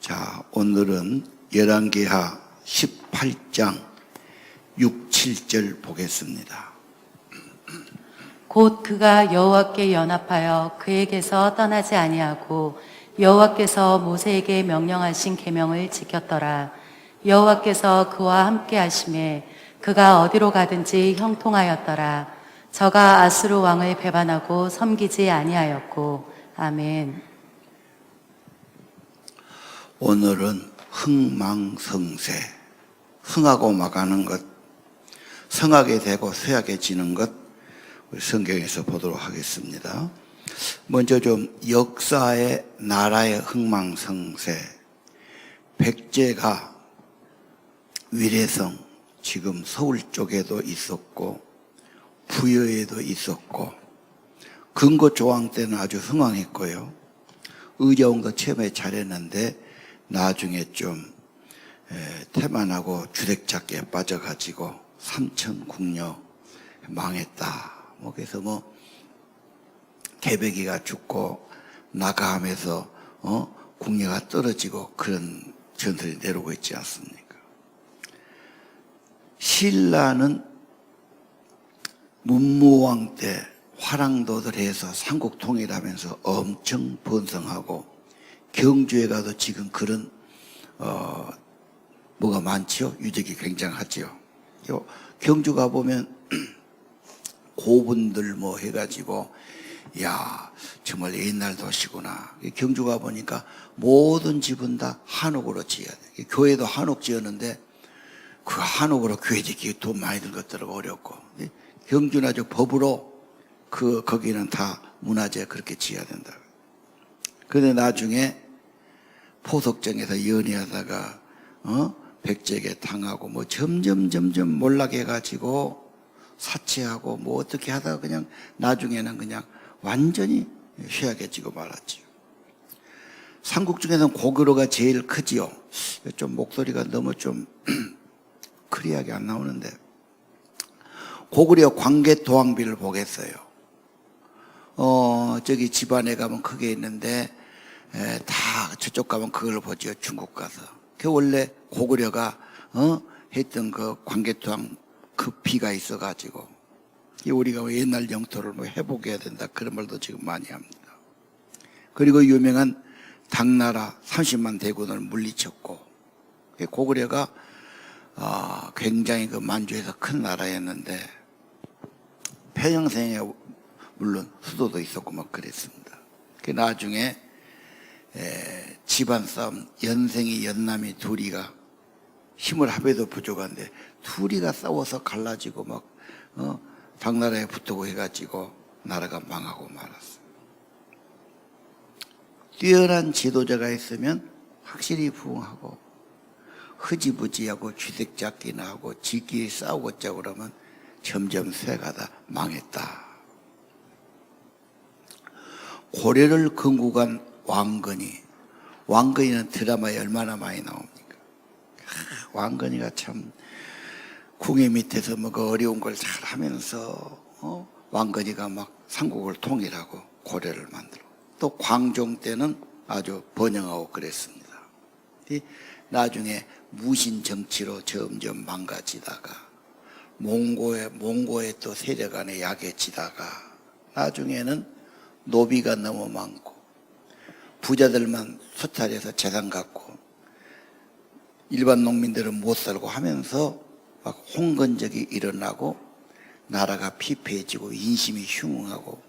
자, 오늘은 열왕기하 18장 6, 7절 보겠습니다. 곧 그가 여호와께 연합하여 그에게서 떠나지 아니하고 여호와께서 모세에게 명령하신 계명을 지켰더라. 여호와께서 그와 함께 하심에 그가 어디로 가든지 형통하였더라. 저가 아수르 왕을 배반하고 섬기지 아니하였고. 아멘. 오늘은 흥망성쇠, 흥하고 막하는 것, 성하게 되고 쇠하게 지는 것, 우리 성경에서 보도록 하겠습니다. 먼저 좀 역사의 나라의 흥망성쇠, 백제가 위례성, 지금 서울 쪽에도 있었고 부여에도 있었고 근고조왕 때는 아주 흥왕했고요. 의정도 처음에 잘했는데 나중에 좀 태만하고 주택잡기에 빠져가지고 삼천국녀 망했다. 그래서 개백이가 죽고 나가하면서 국녀가 떨어지고 그런 전설이 내려오고 있지 않습니까? 신라는 문무왕 때 화랑도들 해서 삼국 통일하면서 엄청 번성하고 경주에 가도 지금 그런 뭐가 많지요? 유적이 굉장하지요. 경주 가보면 고분들 해가지고 야 정말 옛날 도시구나. 경주 가보니까 모든 집은 다 한옥으로 지어야 돼. 교회도 한옥 지었는데 그 한옥으로 교회 짓기 돈 많이 들 것들은 어렵고 경주나 저 법으로 거기는 다 문화재 그렇게 지어야 된다. 그런데 나중에 포석정에서 연애하다가 백제에게 당하고 점점 몰락해가지고 사치하고 어떻게 하다가 그냥 나중에는 그냥 완전히 쇠약해지고 말았죠. 삼국 중에서는 고구려가 제일 크지요. 좀 목소리가 너무 좀 클리어하게 안 나오는데 고구려 광개토왕비를 보겠어요. 저기 집안에 가면 그게 있는데 다 저쪽 가면 그걸 보죠. 중국 가서. 그 원래 고구려가 했던 그 광개토왕 그 비가 있어가지고 우리가 옛날 영토를 회복해야 된다 그런 말도 지금 많이 합니다. 그리고 유명한 당나라 30만 대군을 물리쳤고 고구려가 굉장히 그 만주에서 큰 나라였는데 평양성에 물론 수도도 있었고 그랬습니다. 나중에 집안 싸움 연생이 연남이 둘이가 힘을 합해도 부족한데 둘이가 싸워서 갈라지고 당나라에 붙고 해가지고 나라가 망하고 말았어요. 뛰어난 지도자가 있으면 확실히 부흥하고 흐지부지하고 쥐색잡기나 하고 지끼리 싸우고자 그러면 점점 쇠가다 망했다. 고려를 건국한 왕건이는 드라마에 얼마나 많이 나옵니까? 왕건이가 참 궁예 밑에서 그 어려운 걸 잘 하면서 왕건이가 삼국을 통일하고 고려를 만들고 또 광종 때는 아주 번영하고 그랬습니다. 나중에 무신 정치로 점점 망가지다가 몽고의 또 세력 안에 약해지다가 나중에는 노비가 너무 많고 부자들만 수탈해서 재산 갖고 일반 농민들은 못 살고 하면서 홍건적이 일어나고 나라가 피폐해지고 인심이 흉흉하고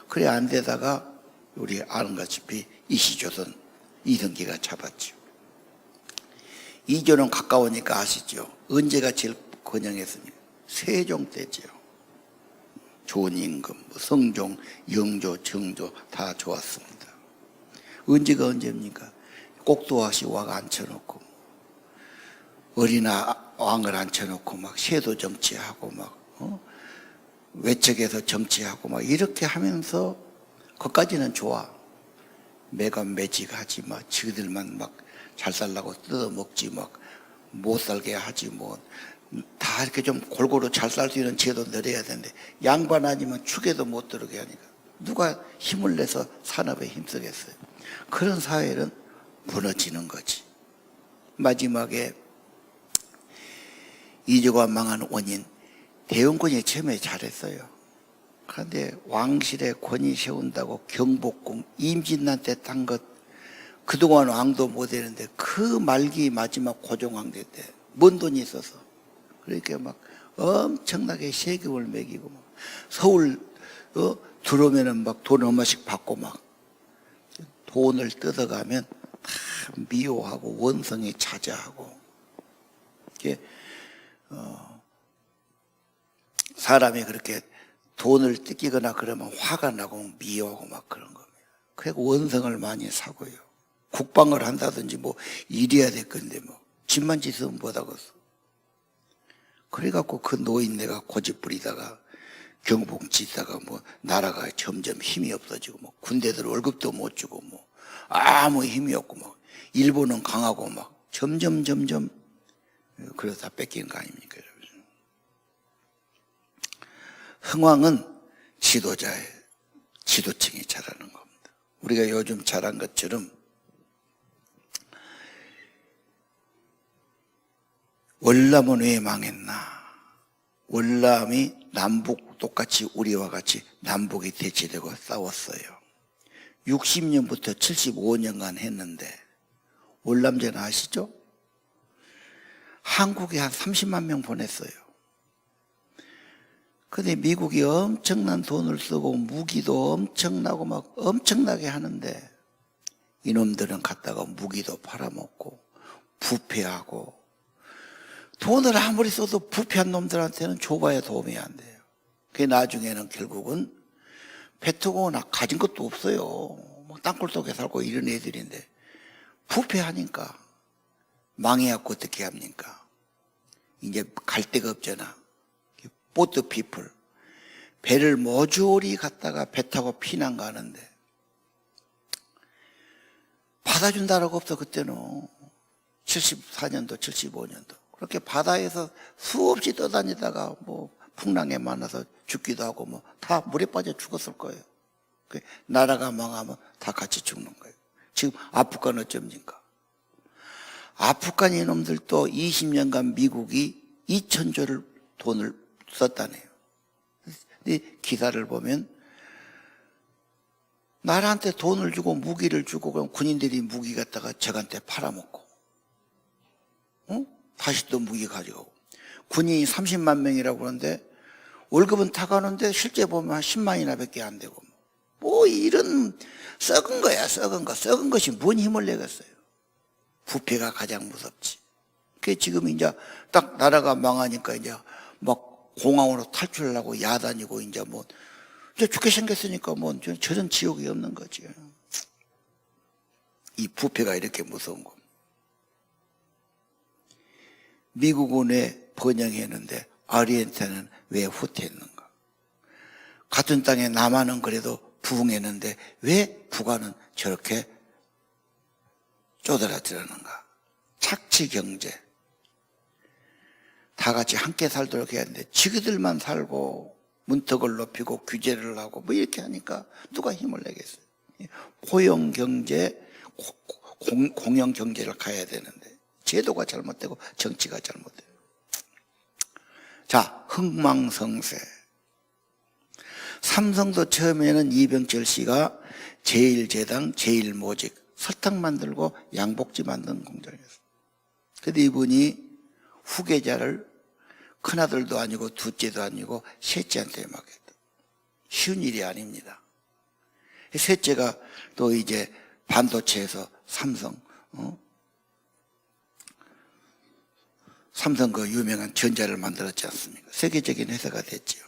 그래 안 되다가 우리 아는 것처럼 이시조선 이성계가 잡았죠. 이조는 가까우니까 아시죠? 언제가 제일 번영했습니까? 세종 때죠. 좋은 임금, 성종, 영조, 정조 다 좋았습니다. 언제가 언제입니까? 꼭두와시 왕 앉혀놓고 어린아 왕을 앉혀놓고 세도 정치하고 외척에서 정치하고 이렇게 하면서 그까지는 좋아. 매간매직하지 지들만 잘 살라고 뜯어먹지 못 살게 하지 다 이렇게 좀 골고루 잘 살 수 있는 제도 내려야 되는데 양반 아니면 축에도 못 들어오게 하니까 누가 힘을 내서 산업에 힘쓰겠어요. 그런 사회는 무너지는 거지. 마지막에 이조가 망한 원인, 대원군이 처음에 잘했어요. 그런데 왕실에 권위 세운다고 경복궁 임진왜란 때 딴 것, 그동안 왕도 못했는데 그 말기 마지막 고종황제 때 뭔 돈이 있어서 그렇게 막 엄청나게 세금을 매기고 막 서울 들어오면은 막 돈 얼마씩 받고 막 돈을 뜯어가면 다 미워하고 원성이 차지하고 이게 사람이 그렇게 돈을 뜯기거나 그러면 화가 나고 미워하고 막 그런 겁니다. 그래서 원성을 많이 사고요. 국방을 한다든지 뭐 일해야 될 건데 뭐 집만 짓으면 못하겠어. 그래갖고 그 노인네가 고집 부리다가 경복 짓다가 뭐 나라가 점점 힘이 없어지고 뭐 군대들 월급도 못 주고 뭐 아무 힘이 없고 뭐 일본은 강하고 막 점점 그래서 다 뺏기는 거 아닙니까? 흥왕은 지도자의 지도층이 잘하는 겁니다. 우리가 요즘 잘한 것처럼 월남은 왜 망했나? 월남이 남북 똑같이 우리와 같이 남북이 대치되고 싸웠어요. 60년부터 75년간 했는데 월남전 아시죠? 한국에 한 30만 명 보냈어요. 근데 미국이 엄청난 돈을 쓰고 무기도 엄청나고 막 엄청나게 하는데 이놈들은 갔다가 무기도 팔아먹고 부패하고 돈을 아무리 써도 부패한 놈들한테는 줘봐야 도움이 안 돼요. 그게 나중에는 결국은 배트고 가진 것도 없어요. 뭐 땅굴 속에 살고 이런 애들인데 부패하니까 망해갖고 어떻게 합니까? 이제 갈 데가 없잖아. 보트 피플 배를 모조리 갔다가 배 타고 피난 가는데 받아준다라고 없어. 그때는 74년도 75년도 그렇게 바다에서 수없이 떠다니다가 뭐 풍랑에 만나서 죽기도 하고 뭐 다 물에 빠져 죽었을 거예요. 나라가 망하면 다 같이 죽는 거예요. 지금 아프간 어쩝니까? 아프간 이놈들도 20년간 미국이 2,000조를 돈을 썼다네요. 근데 기사를 보면 나라한테 돈을 주고 무기를 주고 그럼 군인들이 무기 갖다가 적한테 팔아먹고 다시 또 무기 가지고 군인이 30만 명이라고 그러는데 월급은 타가는데 실제 보면 한 10만이나 밖에 안 되고 뭐 이런 썩은 거야. 썩은 것이 뭔 힘을 내겠어요. 부패가 가장 무섭지. 그게 지금 이제 딱 나라가 망하니까 이제 막 공항으로 탈출하려고 야단이고 이제 뭐 이제 죽게 생겼으니까 뭐 저런 지옥이 없는 거지. 이 부패가 이렇게 무서운 겁니다. 미국은 왜 번영했는데 아르헨티나는 왜 후퇴했는가? 같은 땅에 남한은 그래도 부흥했는데 왜 북한은 저렇게 쪼들어들었는가? 착취 경제. 다 같이 함께 살도록 해야 하는데 지그들만 살고 문턱을 높이고 규제를 하고 뭐 이렇게 하니까 누가 힘을 내겠어요? 포용 경제, 공영 경제를 가야 되는데 제도가 잘못되고 정치가 잘못돼요. 자, 흥망성쇠. 삼성도 처음에는 이병철 씨가 제1제당, 제1모직 설탕 만들고 양복지 만든 공장이었어요. 근데 이분이 후계자를 큰아들도 아니고 둘째도 아니고 셋째한테 맡겼다. 쉬운 일이 아닙니다. 셋째가 또 이제 반도체에서 삼성 그 유명한 전자를 만들었지 않습니까? 세계적인 회사가 됐죠.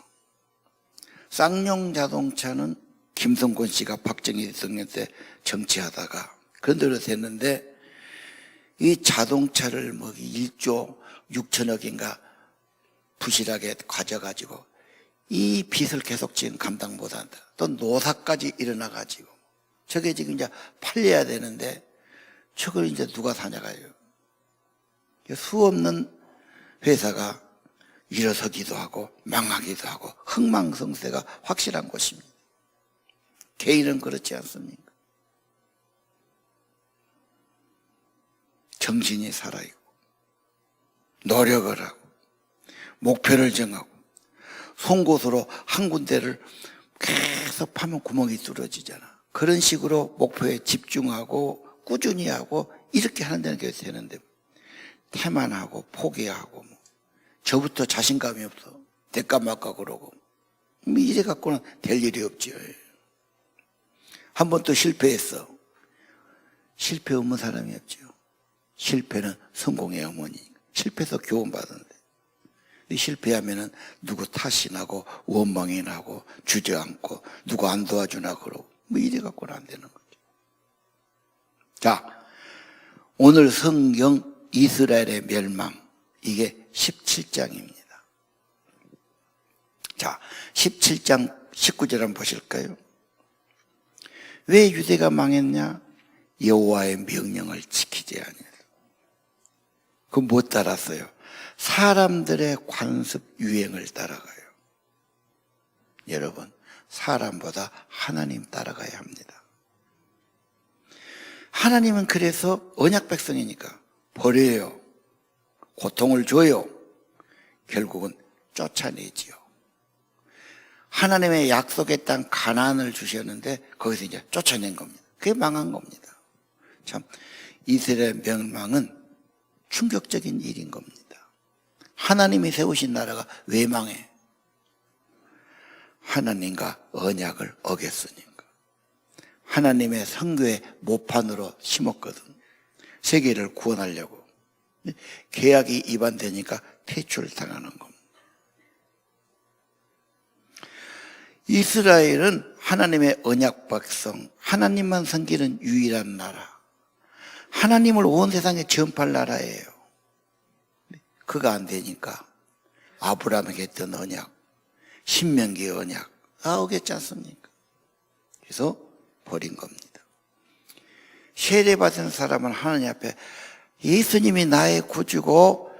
쌍용 자동차는 김성곤 씨가 박정희 대통령 때 정치하다가 그런 대로 됐는데 이 자동차를 뭐 1조 6천억인가 부실하게 가져가지고 이 빚을 계속 지금 감당 못한다. 또 노사까지 일어나가지고 저게 지금 이제 팔려야 되는데 저걸 이제 누가 사냐가요. 수없는 회사가 일어서기도 하고 망하기도 하고 흥망성쇠가 확실한 곳입니다. 개인은 그렇지 않습니까? 정신이 살아있고 노력을 하고 목표를 정하고 송곳으로 한 군데를 계속 파면 구멍이 뚫어지잖아. 그런 식으로 목표에 집중하고 꾸준히 하고 이렇게 하는 데는 게 되는데 태만하고 포기하고 저부터 자신감이 없어. 대까 말까 그러고 이래 갖고는 될 일이 없지요. 한 번 또 실패했어. 실패 없는 사람이 없죠. 실패는 성공의 어머니. 실패해서 교훈받는데 실패하면은 누구 탓이 나고 원망이 나고 주저앉고 누구 안 도와주나 그러고 이래 갖고는 안 되는 거죠. 자, 오늘 성경 이스라엘의 멸망, 이게 17장입니다. 자, 17장 19절 한번 보실까요? 왜 유대가 망했냐? 여호와의 명령을 지키지 아니하여. 그거 못 따랐어요. 사람들의 관습 유행을 따라가요. 여러분, 사람보다 하나님 따라가야 합니다. 하나님은 그래서 언약 백성이니까 버려요. 고통을 줘요. 결국은 쫓아내지요. 하나님의 약속의 땅 가나안을 주셨는데 거기서 이제 쫓아낸 겁니다. 그게 망한 겁니다. 참, 이스라엘 멸망은 충격적인 일인 겁니다. 하나님이 세우신 나라가 왜 망해? 하나님과 언약을 어겼으니까. 하나님의 성교의 모판으로 심었거든. 세계를 구원하려고. 계약이 위반되니까 퇴출당하는 겁니다. 이스라엘은 하나님의 언약 백성, 하나님만 섬기는 유일한 나라. 하나님을 온 세상에 전파할 나라예요. 그가 안 되니까 아브라함에게 했던 언약, 신명기의 언약 다 어겼지 않습니까? 그래서 버린 겁니다. 세례받은 사람은 하나님 앞에 예수님이 나의 구주고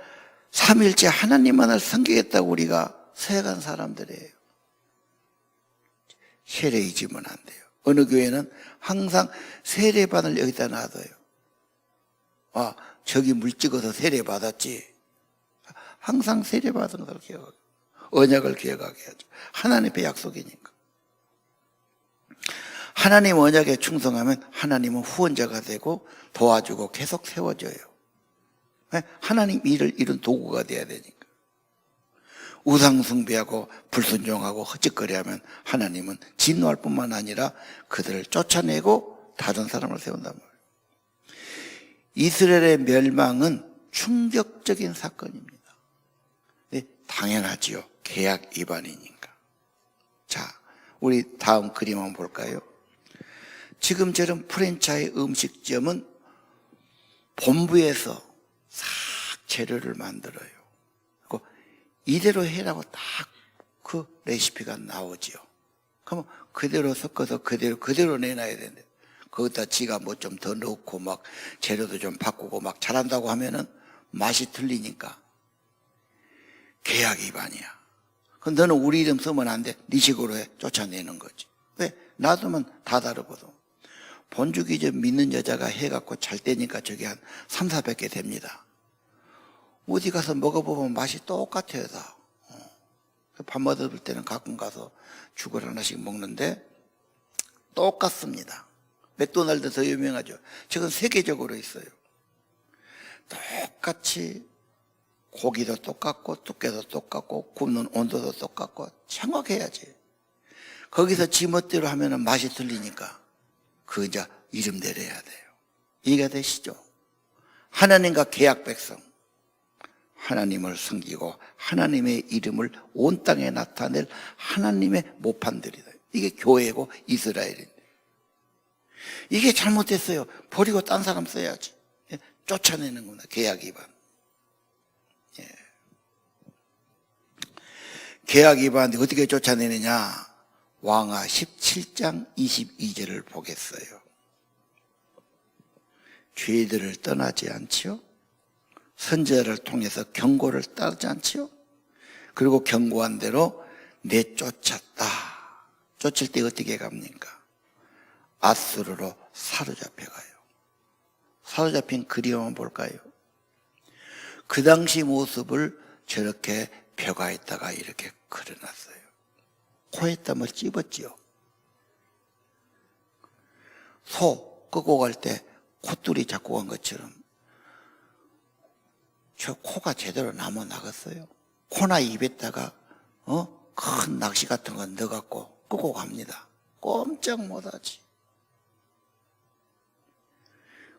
삼일째 하나님만을 섬기겠다고 우리가 서약한 사람들이에요. 세례 잊으면 안 돼요. 어느 교회는 항상 세례받을 여기다 놔둬요. 아, 저기 물 찍어서 세례받았지. 항상 세례받은 걸 기억하고 언약을 기억하게 하죠. 하나님의 약속이니까. 하나님 언약에 충성하면 하나님은 후원자가 되고 도와주고 계속 세워져요. 하나님 일을 이룬 도구가 돼야 되니까. 우상 숭배하고 불순종하고 헛짓거리하면 하나님은 진노할 뿐만 아니라 그들을 쫓아내고 다른 사람을 세운단 말이에요. 이스라엘의 멸망은 충격적인 사건입니다. 네, 당연하지요. 계약 위반이니까. 자, 우리 다음 그림 한번 볼까요? 지금처럼 프랜차이즈 음식점은 본부에서 싹 재료를 만들어요. 이대로 해라고 딱 그 레시피가 나오지요. 그러면 그대로 섞어서 그대로 내놔야 되는데 거기다 지가 뭐 좀 더 넣고 막 재료도 좀 바꾸고 막 잘한다고 하면은 맛이 틀리니까 계약 위반이야. 그럼 너는 우리 이름 쓰면 안 돼. 네 식으로 해. 쫓아내는 거지. 왜? 놔두면 다 다르거든. 본주기 좀 믿는 여자가 해갖고 잘 되니까 저기 한 3, 400개 됩니다. 어디 가서 먹어보면 맛이 똑같아요, 다. 밥 먹을 때는 가끔 가서 죽을 하나씩 먹는데 똑같습니다. 맥도날드 더 유명하죠. 지금 세계적으로 있어요. 똑같이 고기도 똑같고 두께도 똑같고 굽는 온도도 똑같고 정확해야지. 거기서 지멋대로 하면 맛이 틀리니까 그 이제 이름대로 해야 돼요. 이해가 되시죠? 하나님과 계약 백성, 하나님을 섬기고 하나님의 이름을 온 땅에 나타낼 하나님의 모판들이다. 이게 교회고 이스라엘인데 이게 잘못됐어요. 버리고 딴 사람 써야지. 쫓아내는 겁니다. 계약 위반. 예. 계약 위반인데 어떻게 쫓아내느냐? 왕하 17장 22절을 보겠어요. 죄들을 떠나지 않지요? 선지자를 통해서 경고를 따르지 않지요? 그리고 경고한 대로 내쫓았다. 쫓을 때 어떻게 갑니까? 아수르로 사로잡혀가요. 사로잡힌 그림만 볼까요? 그 당시 모습을 저렇게 벼가에다가 이렇게 그려놨어요. 코에 땀을 찝었지요. 소 끄고 갈 때 콧줄이 잡고 간 것처럼 저 코가 제대로 남아 나갔어요. 코나 입에다가 큰 낚시 같은 거 넣어갖고 끄고 갑니다. 꼼짝 못하지.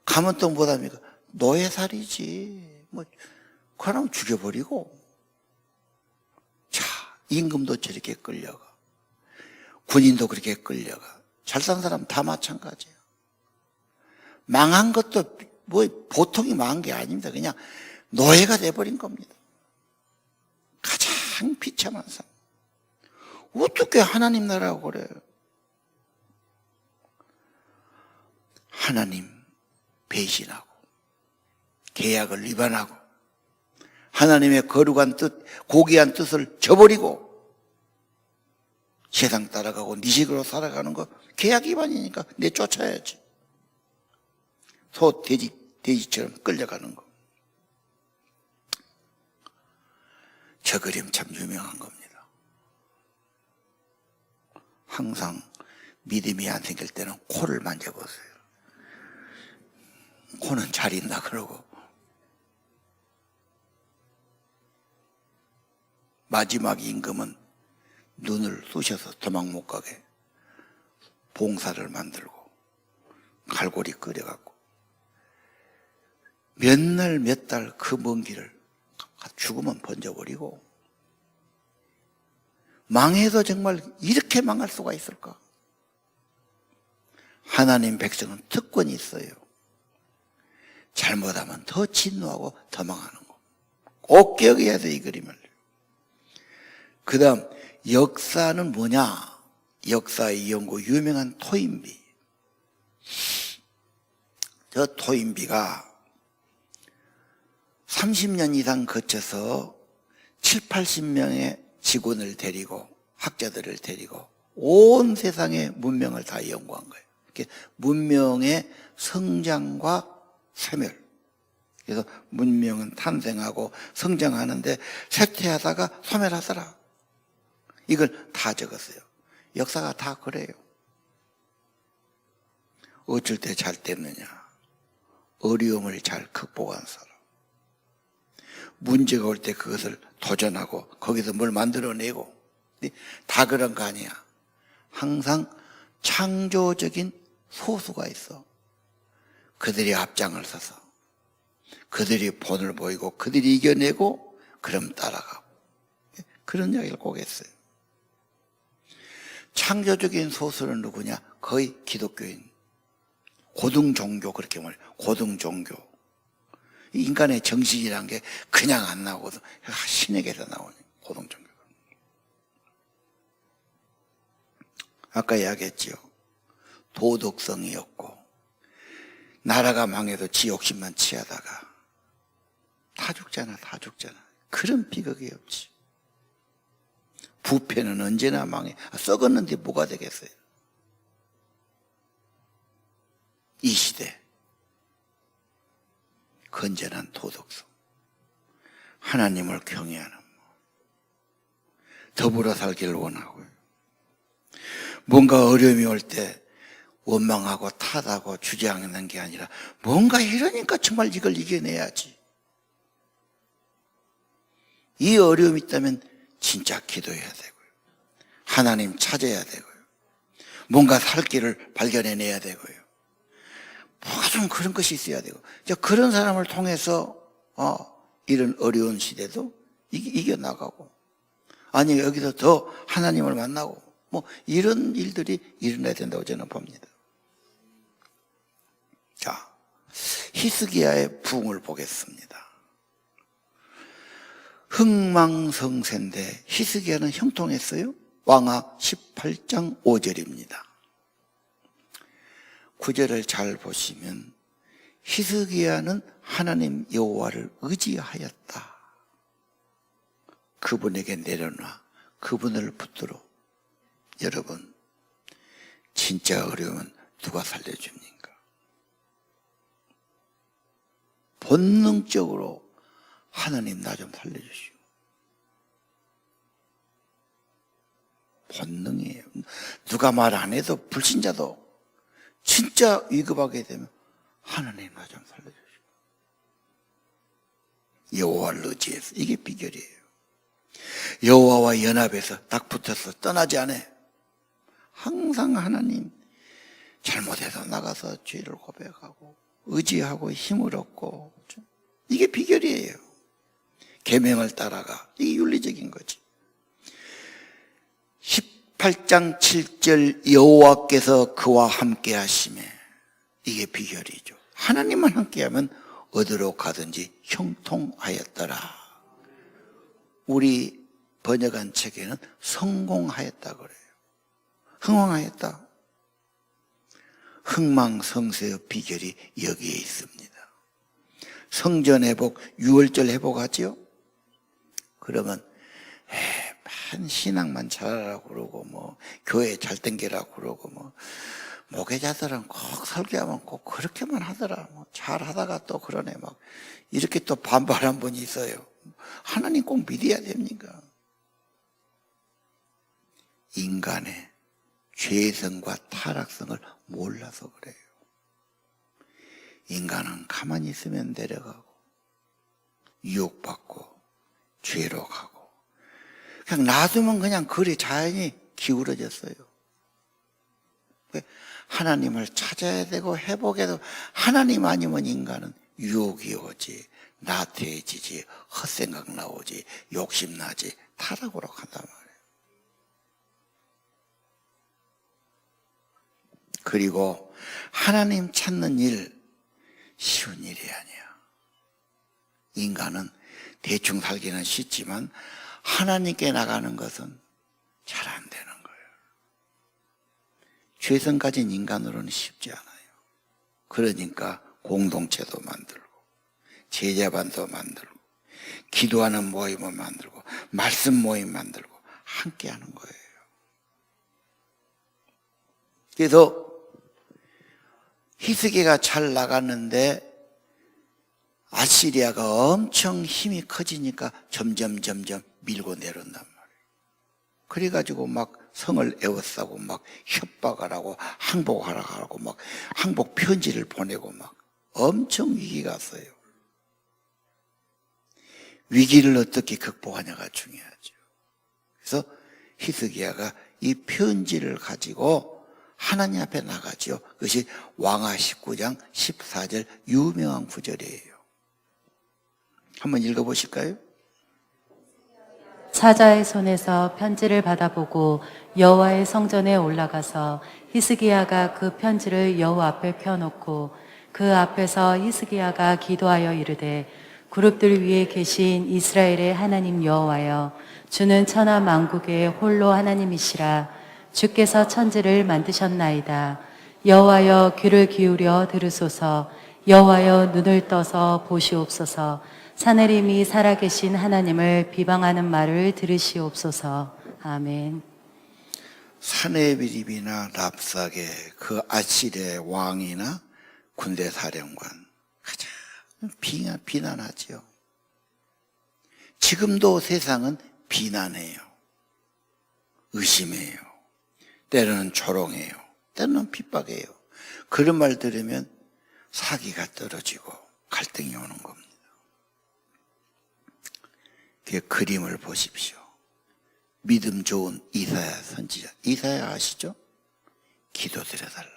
가면 또 뭐답니까? 노예살이지. 뭐 그럼 죽여버리고. 자, 임금도 저렇게 끌려가. 군인도 그렇게 끌려가. 잘 산 사람 다 마찬가지예요. 망한 것도 뭐 보통이 망한 게 아닙니다. 그냥 노예가 돼버린 겁니다. 가장 비참한 삶. 어떻게 하나님 나라고 그래요? 하나님 배신하고 계약을 위반하고 하나님의 거룩한 뜻, 고귀한 뜻을 저버리고 세상 따라가고 네 식으로 살아가는 거 계약 위반이니까 내쫓아야지. 소 돼지처럼 끌려가는 거. 저 그림 참 유명한 겁니다. 항상 믿음이 안 생길 때는 코를 만져보세요. 코는 잘 있나 그러고. 마지막 임금은 눈을 쑤셔서 도망 못 가게 봉사를 만들고 갈고리 끓여갖고 몇 날 몇 달 그 먼 길을 죽으면 번져버리고. 망해도 정말 이렇게 망할 수가 있을까? 하나님 백성은 특권이 있어요. 잘못하면 더 진노하고 더 망하는 거. 꼭 기억해야 돼, 이 그림을. 그 다음 역사는 뭐냐? 역사의 연구 유명한 토인비. 저 토인비가 30년 이상 거쳐서 7, 80명의 직원을 데리고 학자들을 데리고 온 세상의 문명을 다 연구한 거예요. 문명의 성장과 쇠멸. 그래서 문명은 탄생하고 성장하는데 쇠퇴하다가 소멸하더라. 이걸 다 적었어요. 역사가 다 그래요. 어쩔 때 잘 됐느냐? 어려움을 잘 극복한 사람. 문제가 올 때 그것을 도전하고 거기서 뭘 만들어내고. 다 그런 거 아니야. 항상 창조적인 소수가 있어. 그들이 앞장을 서서 그들이 본을 보이고 그들이 이겨내고 그럼 따라가고. 그런 이야기를 꼭 했어요. 창조적인 소수는 누구냐? 거의 기독교인. 고등종교 그렇게 말해요. 고등종교. 인간의 정신이란 게 그냥 안 나오거든. 신에게서 나오는 고등종교. 아까 이야기했지요. 도덕성이 없고 나라가 망해도 지 욕심만 취하다가 다 죽잖아. 그런 비극이 없지. 부패는 언제나 망해. 썩었는데 뭐가 되겠어요? 이 시대 건전한 도덕성, 하나님을 경외하는 더불어 살기를 원하고요. 뭔가 어려움이 올 때 원망하고 탓하고 주저앉는 게 아니라 뭔가 이러니까 정말 이걸 이겨내야지. 이 어려움이 있다면 진짜 기도해야 되고요. 하나님 찾아야 되고요. 뭔가 살 길을 발견해내야 되고요. 뭐가 좀 그런 것이 있어야 되고. 그런 사람을 통해서 이런 어려운 시대도 이겨나가고, 아니 여기서 더 하나님을 만나고, 뭐 이런 일들이 일어나야 된다고 저는 봅니다. 자, 히스기야의 부흥을 보겠습니다. 흥망성쇠인데 히스기야는 형통했어요. 왕하 18장 5절입니다. 9절을 잘 보시면 히스기야는 하나님 여호와를 의지하였다. 그분에게 내려놔 그분을 붙들어. 여러분, 진짜 어려우면 누가 살려줍니까? 본능적으로 하나님 나 좀 살려주시오. 본능이에요. 누가 말 안 해도 불신자도 진짜 위급하게 되면 하나님 나 좀 살려주시오. 여호와를 의지해서. 이게 비결이에요. 여호와와 연합해서 딱 붙어서 떠나지 않아. 항상 하나님 잘못해서 나가서 죄를 고백하고 의지하고 힘을 얻고, 이게 비결이에요. 계명을 따라가. 이게 윤리적인 거지. 18장 7절 여호와께서 그와 함께 하시매. 이게 비결이죠. 하나님만 함께하면 어디로 가든지 형통하였더라. 우리 번역한 책에는 성공하였다 그래요. 흥왕하였다. 흥망성쇠의 비결이 여기에 있습니다. 성전 회복, 유월절 회복하지요? 그러면 한 신앙만 잘하라고 그러고 뭐 교회 잘 땡기라고 그러고 뭐 목회자들은 꼭 설교하면 꼭 그렇게만 하더라. 뭐 잘하다가 또 그러네 막 이렇게 또 반발한 분이 있어요. 하나님 꼭 믿어야 됩니까? 인간의 죄성과 타락성을 몰라서 그래요. 인간은 가만히 있으면 내려가고 유혹받고 죄로 가고 그냥 놔두면 그냥 그리 자연히 기울어졌어요. 하나님을 찾아야 되고 회복해도 하나님 아니면 인간은 유혹이 오지, 나태해지지, 헛생각 나오지, 욕심나지, 타락으로 간단 말이에요. 그리고 하나님 찾는 일 쉬운 일이 아니야. 인간은 대충 살기는 쉽지만 하나님께 나가는 것은 잘 안 되는 거예요. 죄성 가진 인간으로는 쉽지 않아요. 그러니까 공동체도 만들고 제자반도 만들고 기도하는 모임을 만들고 말씀 모임 만들고 함께 하는 거예요. 그래서 히스기야가 잘 나갔는데 아시리아가 엄청 힘이 커지니까 점점 밀고 내려온단 말이에요. 그래가지고 막 성을 에워싸고 막 협박을 하고 항복하라고 하고 막 항복 편지를 보내고 막 엄청 위기가 왔어요. 위기를 어떻게 극복하냐가 중요하죠. 그래서 히스기야가 이 편지를 가지고 하나님 앞에 나가죠. 그것이 왕하 19장 14절 유명한 구절이에요. 한번 읽어보실까요? 사자의 손에서 편지를 받아보고 여호와의 성전에 올라가서 히스기야가 그 편지를 여호와 앞에 펴놓고 그 앞에서 히스기야가 기도하여 이르되 그룹들 위에 계신 이스라엘의 하나님 여호와여, 주는 천하 만국의 홀로 하나님이시라. 주께서 천지를 만드셨나이다. 여호와여, 귀를 기울여 들으소서. 여호와여, 눈을 떠서 보시옵소서. 사내림이 살아계신 하나님을 비방하는 말을 들으시옵소서. 아멘. 사네비립이나 랍사게 그 아시리의 왕이나 군대 사령관 가장 비난하죠. 지금도 세상은 비난해요. 의심해요. 때로는 조롱해요. 때로는 핍박해요. 그런 말 들으면 사기가 떨어지고 갈등이 오는 겁니다. 그 그림을 보십시오. 믿음 좋은 이사야 선지자. 이사야 아시죠? 기도 드려달라.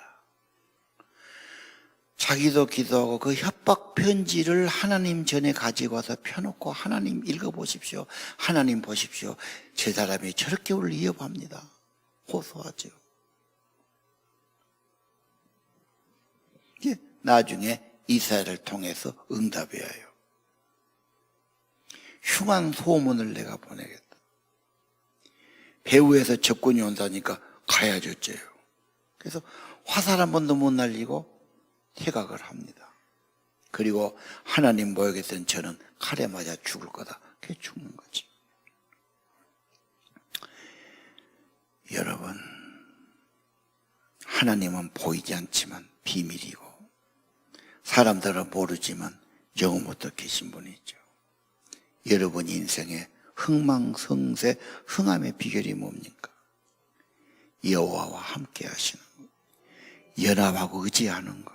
자기도 기도하고 그 협박 편지를 하나님 전에 가지고 와서 펴놓고 하나님 읽어보십시오. 하나님 보십시오. 제 사람이 저렇게 우리를 위협합니다. 호소하죠. 나중에 이사야를 통해서 응답이 와요. 흉한 소문을 내가 보내겠다. 배후에서 적군이 온다니까 가야죠. 그래서 화살 한 번도 못 날리고 퇴각을 합니다. 그리고 하나님 모여겠던 저는 칼에 맞아 죽을 거다. 그게 죽는 거지. 여러분, 하나님은 보이지 않지만 비밀이고 사람들은 모르지만 영원부터 계신 분이죠. 여러분 인생의 흥망성쇠 흥함의 비결이 뭡니까? 여호와와 함께 하시는 것, 연합하고 의지하는 것,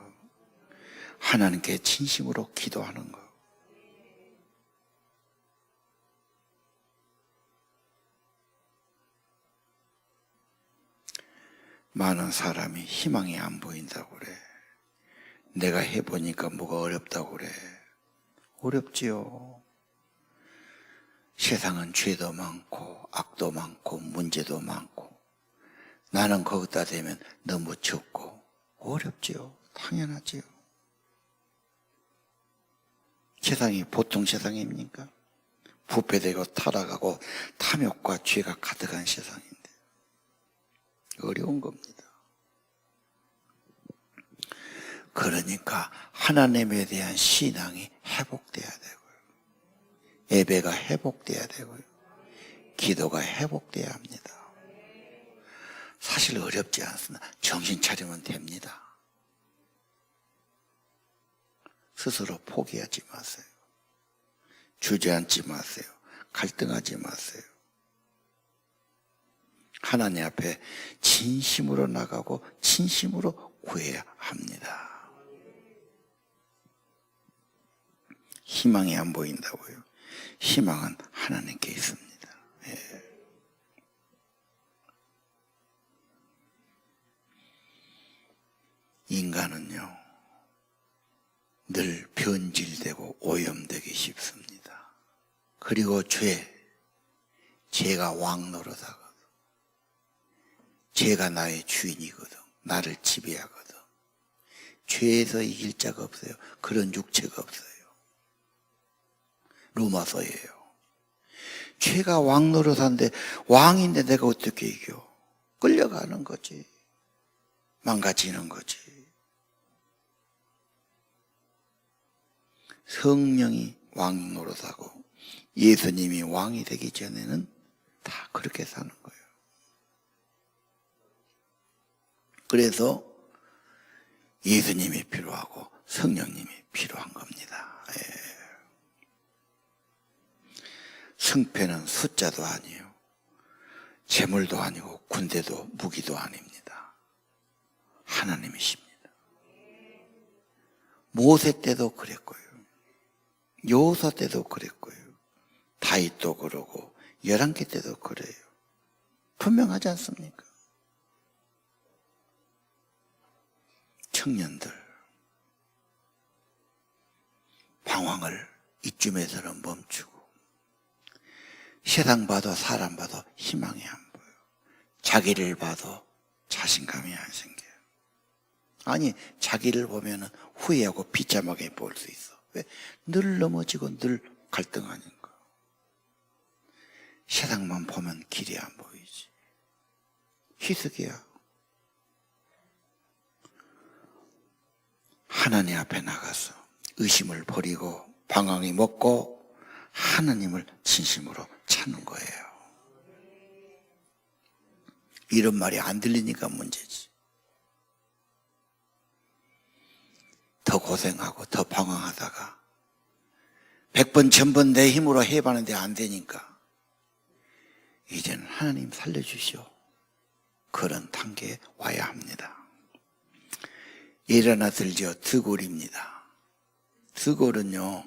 하나님께 진심으로 기도하는 것. 많은 사람이 희망이 안 보인다고 그래. 내가 해보니까 뭐가 어렵다고 그래. 어렵지요. 세상은 죄도 많고 악도 많고 문제도 많고 나는 거기다 대면 너무 적고 어렵지요. 당연하지요. 세상이 보통 세상입니까? 부패되고 타락하고 탐욕과 죄가 가득한 세상인데 어려운 겁니다. 그러니까 하나님에 대한 신앙이 회복돼야 되고요. 예배가 회복돼야 되고요. 기도가 회복돼야 합니다. 사실 어렵지 않습니다. 정신 차리면 됩니다. 스스로 포기하지 마세요. 주저앉지 마세요. 갈등하지 마세요. 하나님 앞에 진심으로 나가고 진심으로 구해야 합니다. 희망이 안 보인다고요. 희망은 하나님께 있습니다. 예. 인간은요, 늘 변질되고 오염되기 쉽습니다. 그리고 죄가 왕 노릇하거든. 죄가 나의 주인이거든. 나를 지배하거든. 죄에서 이길 자가 없어요. 그런 육체가 없어요. 로마서예요. 죄가 왕 노릇하는데 왕인데 내가 어떻게 이겨? 끌려가는 거지. 망가지는 거지. 성령이 왕 노릇하고 예수님이 왕이 되기 전에는 다 그렇게 사는 거예요. 그래서 예수님이 필요하고 성령님이 필요한 겁니다. 예. 승패는 숫자도 아니에요. 재물도 아니고 군대도 무기도 아닙니다. 하나님이십니다. 모세 때도 그랬고요. 여호사 때도 그랬고요. 다윗도 그러고 11개 때도 그래요. 분명하지 않습니까? 청년들 방황을 이쯤에서는 멈추고 세상 봐도 사람 봐도 희망이 안 보여. 자기를 봐도 자신감이 안 생겨요. 아니 자기를 보면은 후회하고 비참하게 볼 수 있어. 왜? 늘 넘어지고 늘 갈등하는 거. 세상만 보면 길이 안 보이지. 희석이야. 하나님 앞에 나가서 의심을 버리고 방황이 먹고 하나님을 진심으로 찾는 거예요. 이런 말이 안 들리니까 문제지. 더 고생하고 더 방황하다가 100번 1000번 내 힘으로 해봤는데 안 되니까 이제는 하나님 살려주시오. 그런 단계에 와야 합니다. 예를 하나 들죠. 드골입니다. 드골은요,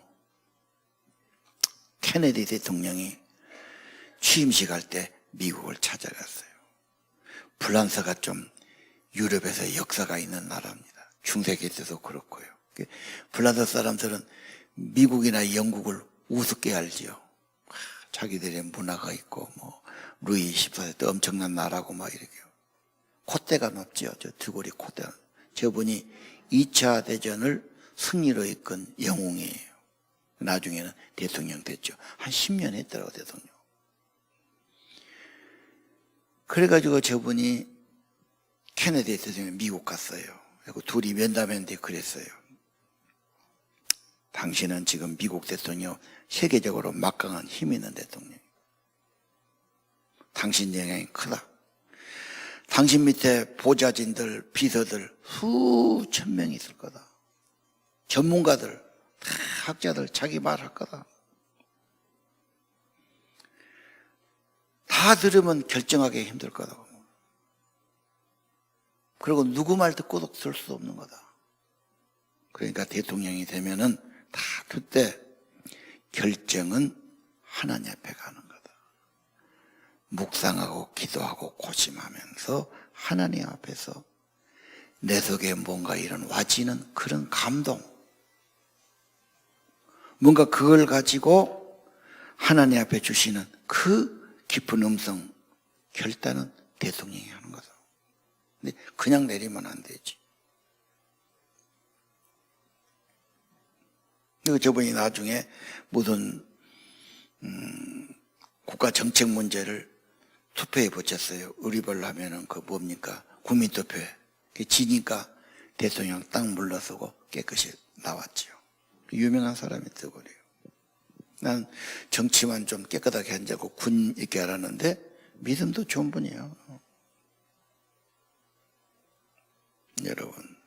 케네디 대통령이 취임식 할 때 미국을 찾아갔어요. 프랑스가 좀 유럽에서 역사가 있는 나라입니다. 중세기 때도 그렇고요. 프랑스 사람들은 미국이나 영국을 우습게 알지요. 자기들의 문화가 있고 뭐 루이 14세 때 엄청난 나라고 막 이렇게요. 콧대가 높지요. 저 드골이 콧대가. 저분이 2차 대전을 승리로 이끈 영웅이에요. 나중에는 대통령 됐죠. 한 10년 했더라고 대통령. 그래가지고 저분이 케네디 대통령이 미국 갔어요. 그리고 둘이 면담했는데 그랬어요. 당신은 지금 미국 대통령 세계적으로 막강한 힘 있는 대통령. 당신 영향이 크다. 당신 밑에 보좌진들, 비서들 수천 명 있을 거다. 전문가들 다 학자들 자기 말할 거다. 다 들으면 결정하기 힘들 거다. 그리고 누구 말 듣고도 들 수 없는 거다. 그러니까 대통령이 되면은 다 그때 결정은 하나님 앞에 가는 거다. 묵상하고 기도하고 고심하면서 하나님 앞에서 내 속에 뭔가 이런 와지는 그런 감동, 뭔가 그걸 가지고 하나님 앞에 주시는 그 깊은 음성 결단은 대통령이 하는 거다. 근데 그냥 내리면 안 되지. 그리고 저분이 나중에 무슨 국가 정책 문제를 투표에 붙였어요. 의리별로 하면은 그 뭡니까? 국민투표에. 지니까 대통령 딱 물러서고 깨끗이 나왔죠. 유명한 사람이 되어버려요. 난 정치만 좀 깨끗하게 한다고 군 이렇게 알았는데 믿음도 좋은 분이에요. 여러분,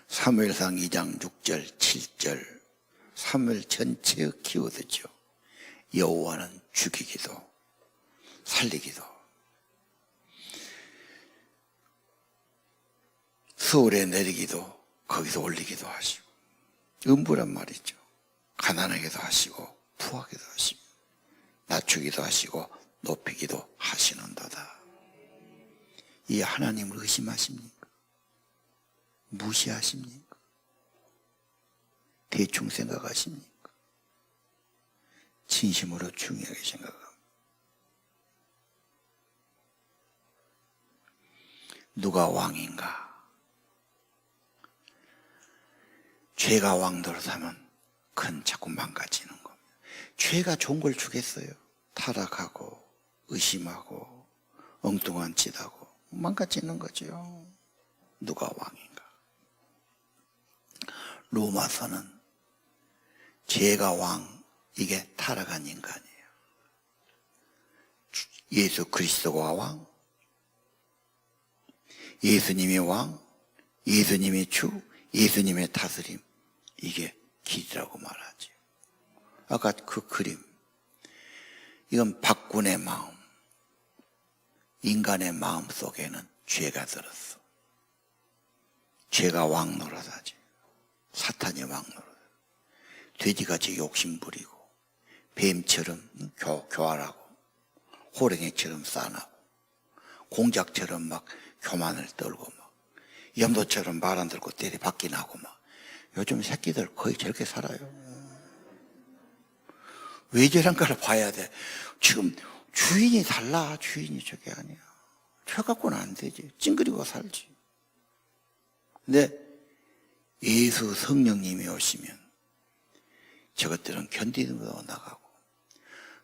사무엘상 2장 6절 7절 사무엘 전체의 키워드죠. 여호와는 죽이기도 살리기도, 서울에 내리기도 거기서 올리기도 하시고, 음부란 말이죠. 가난하게도 하시고 부하게도 하시고 낮추기도 하시고 높이기도 하시는도다. 이 하나님을 의심하십니까? 무시하십니까? 대충 생각하십니까? 진심으로 중요하게 생각합니다. 누가 왕인가? 죄가 왕 노릇하면 그건 자꾸 망가지는 겁니다. 죄가 좋은 걸 주겠어요? 타락하고 의심하고 엉뚱한 짓 하고 망가지는 거죠. 누가 왕인가? 로마서는 죄가 왕, 이게 타락한 인간이에요. 예수 그리스도가 왕, 예수님이 왕, 예수님이 주, 예수님의 다스림, 이게 기지라고 말하죠. 아까 그 그림, 이건 박군의 마음, 인간의 마음 속에는 죄가 들었어. 죄가 왕 노릇하지. 사탄이 왕 노릇. 돼지같이 욕심 부리고 뱀처럼 교활하고 호랭이처럼 싸나고 공작처럼 막 교만을 떨고 막 염도처럼 말 안 들고 때리 받기 나고 막. 요즘 새끼들 거의 저렇게 살아요. 왜 저런가를 봐야 돼. 지금 주인이 달라. 주인이 저게 아니야. 저 갖고는 안 되지. 찡그리고 살지. 근데 예수 성령님이 오시면 저것들은 견디는 나가고,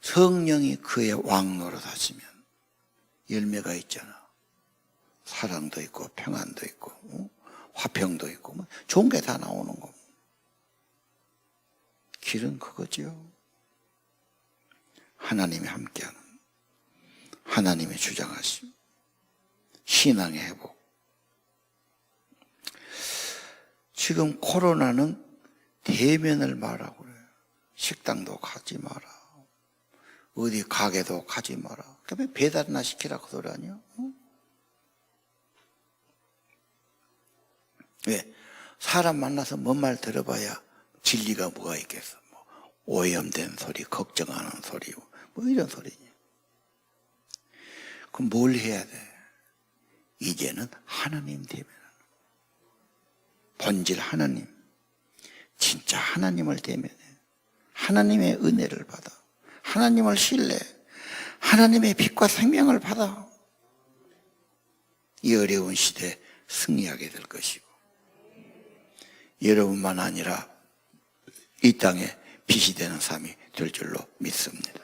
성령이 그의 왕 노릇 하시면 열매가 있잖아. 사랑도 있고 평안도 있고 화평도 있고 뭐 좋은 게 다 나오는 거. 길은 그거죠. 하나님이 함께하는, 하나님이 주장하심, 신앙의 회복. 지금 코로나는 대면을 말하고 그래요. 식당도 가지 마라. 어디 가게도 가지 마라. 그러면 배달이나 시키라 그 소리 아니야? 왜? 사람 만나서 뭔 말 들어봐야 진리가 뭐가 있겠어. 뭐 오염된 소리, 걱정하는 소리, 뭐 이런 소리냐. 그럼 뭘 해야 돼? 이제는 하나님 대면하는, 본질 하나님, 진짜 하나님을 대면해. 하나님의 은혜를 받아. 하나님을 신뢰. 하나님의 빛과 생명을 받아. 이 어려운 시대에 승리하게 될 것이고, 여러분만 아니라 이 땅에 빛이 되는 삶이 될 줄로 믿습니다.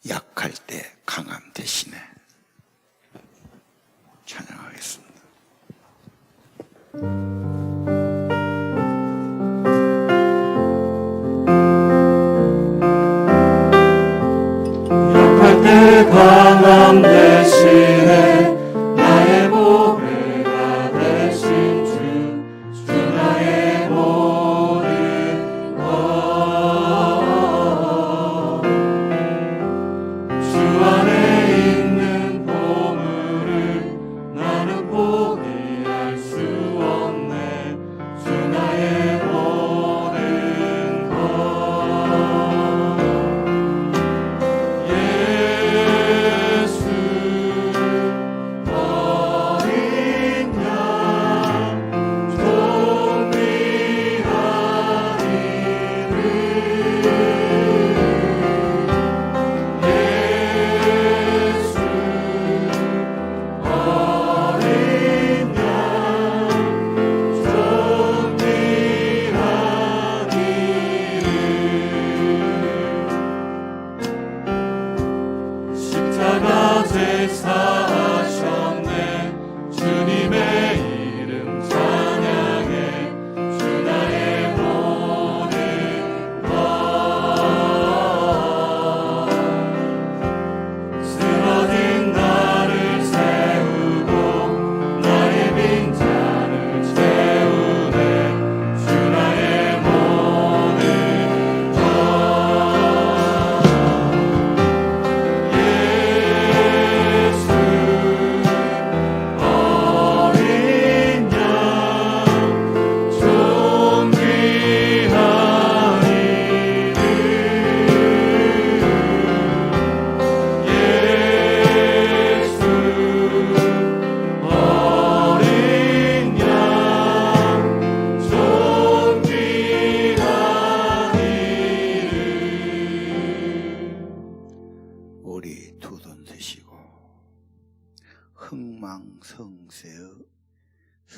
약할 때 강함 대신에 찬양하겠습니다. 약할 때 강함 대신에 나의 보배가 되신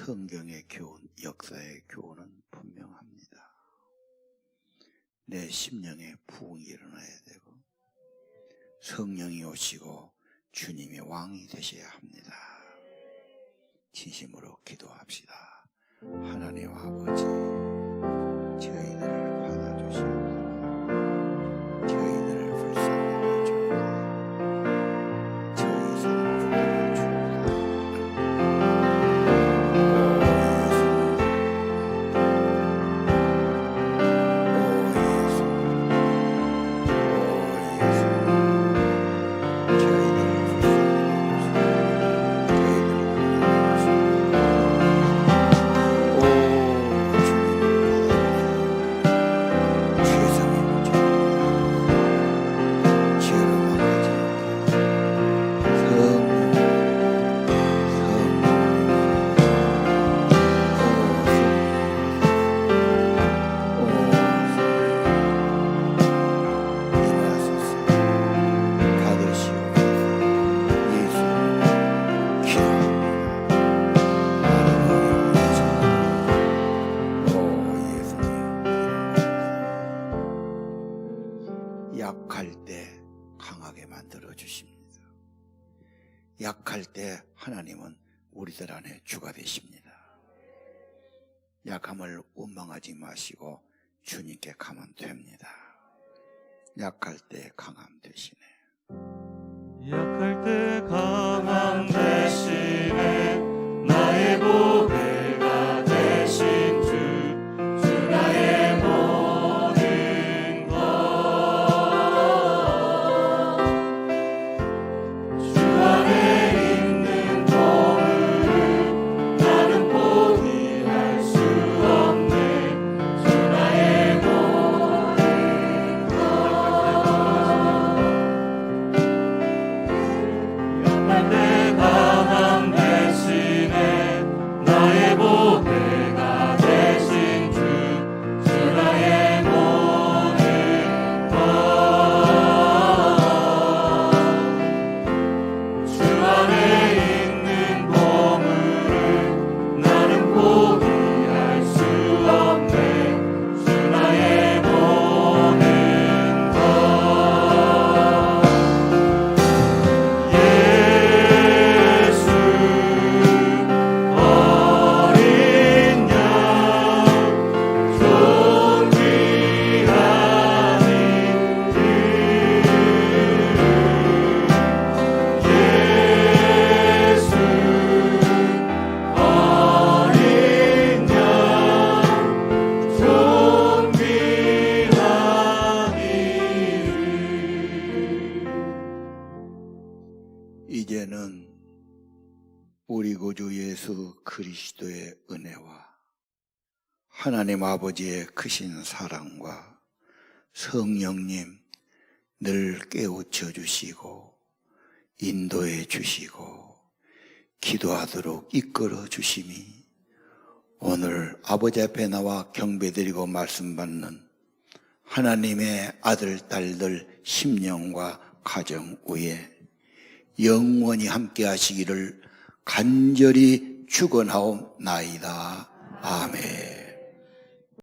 성경의 교훈, 역사의 교훈은 분명합니다. 내 심령에 부흥이 일어나야 되고 성령이 오시고 주님이 왕이 되셔야 합니다. 진심으로 기도합시다. 하나님 아버지, 저희들을 받아주시옵소서. 저희들을 불쌍히 여겨주옵소서. 저희 삶을 붙들어주옵소서. 약할 때 강하게 만들어 주십니다. 약할 때 하나님은 우리들 안에 주가 되십니다. 약함을 원망하지 마시고 주님께 가면 됩니다. 약할 때 강함 되시네. 약할 때 강함 되시네. 나의 보배가 되신 주 나의 모든 것. 주 안에 있는 보물을 나는 포기할 수 없네. 주 나의 모든 것. 약할 때 강함 대신에 나의 보배가 되신 주 나의 모든 것. 주 안에 있는 보물을 나는 포기할 수 없네. 주 나의 모든 것. 예수 어린 양 존귀한 이름. 예수 어린 양 존귀한 이름. 이제는 우리 구주 예수 그리스도의 은혜와 하나님 아버지의 크신 사랑과 성령님 늘 깨우쳐 주시고 인도해 주시고 기도하도록 이끌어 주심이 오늘 아버지 앞에 나와 경배드리고 말씀 받는 하나님의 아들 딸들 심령과 가정 위에 영원히 함께 하시기를 간절히 축원하옵나이다. 아멘.